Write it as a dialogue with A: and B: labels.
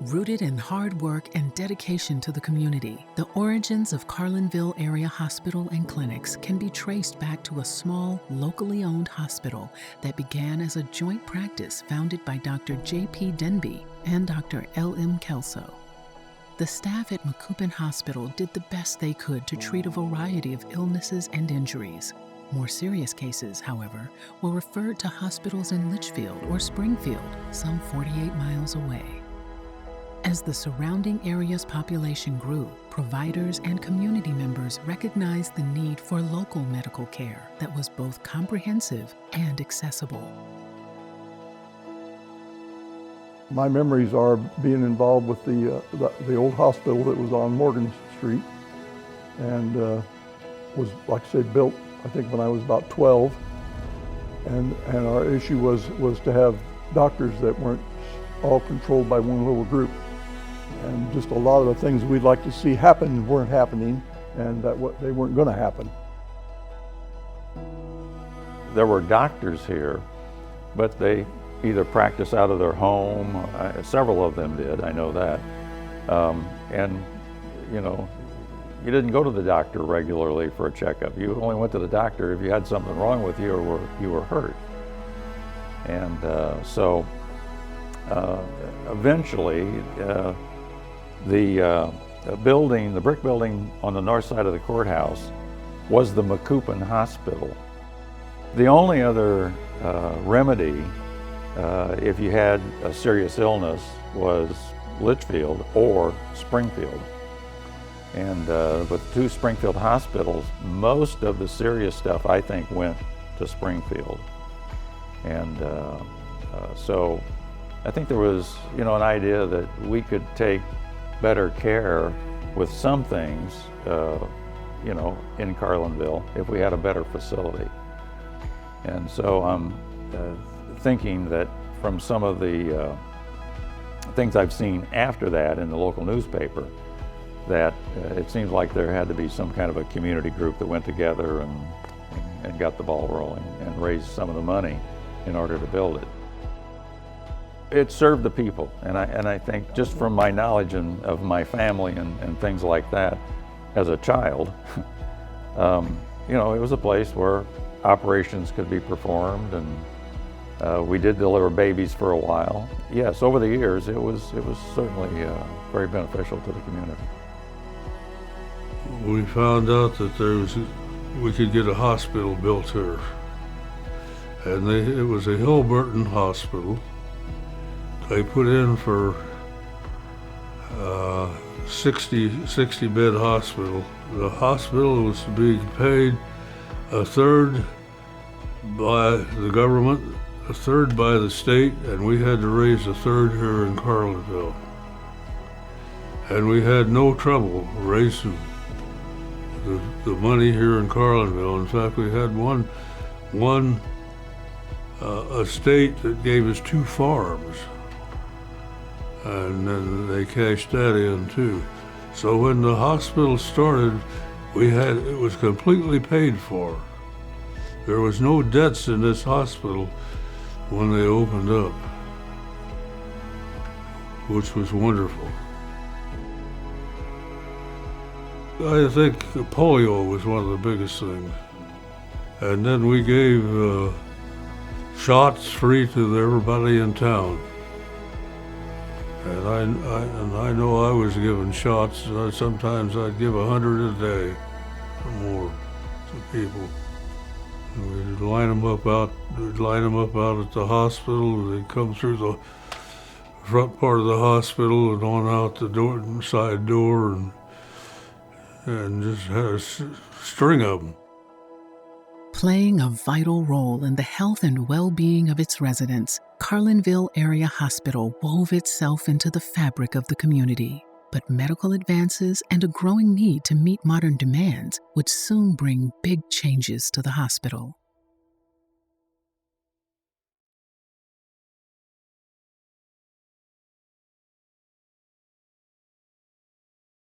A: Rooted in hard work and dedication to the community, the origins of Carlinville Area Hospital and Clinics can be traced back to a small, locally owned hospital that began as a joint practice founded by Dr. J.P. Denby and Dr. L.M. Kelso. The staff at Macoupin Hospital did the best they could to treat a variety of illnesses and injuries. More serious cases, however, were referred to hospitals in Litchfield or Springfield, some 48 miles away. As the surrounding area's population grew, providers and community members recognized the need for local medical care that was both comprehensive and accessible.
B: My memories are being involved with the old hospital that was on Morgan Street and was, like I said, built, I think, when I was about 12. And our issue was to have doctors that weren't all controlled by one little group. And just a lot of the things we'd like to see happen weren't happening, and they weren't going to happen.
C: There were doctors here, but they either practiced out of their home. Several of them did, I know that. And you know, you didn't go to the doctor regularly for a checkup. You only went to the doctor if you had something wrong with you or you were hurt. And so eventually, the brick building on the north side of the courthouse was the Macoupin Hospital. The only other remedy if you had a serious illness was Litchfield or Springfield. And with two Springfield hospitals, most of the serious stuff, I think, went to Springfield. And so I think there was, an idea that we could take better care with some things, in Carlinville if we had a better facility. And so I'm thinking that from some of the things I've seen after that in the local newspaper, that it seems like there had to be some kind of a community group that went together and got the ball rolling and raised some of the money in order to build it. It served the people, and I think just from my knowledge of my family and things like that as a child, it was a place where operations could be performed, and we did deliver babies for a while. Yes, over the years, it was certainly very beneficial to the community.
D: We found out that we could get a hospital built here, and it was a Hilberton hospital. They put in for 60-bed hospital. The hospital was to be paid a third by the government, a third by the state, and we had to raise a third here in Carlinville. And we had no trouble raising the money here in Carlinville. In fact, we had one estate that gave us 2 farms, and then they cashed that in too. So when the hospital started, it was completely paid for. There was no debts in this hospital when they opened up, which was wonderful. I think polio was one of the biggest things. And then we gave shots free to everybody in town. And I know I was giving shots. Sometimes I'd give 100 a day or more to people. And we'd line them up out at the hospital. They'd come through the front part of the hospital and on out the side door, and just had a string of them.
A: Playing a vital role in the health and well-being of its residents, Carlinville Area Hospital wove itself into the fabric of the community. But medical advances and a growing need to meet modern demands would soon bring big changes to the hospital.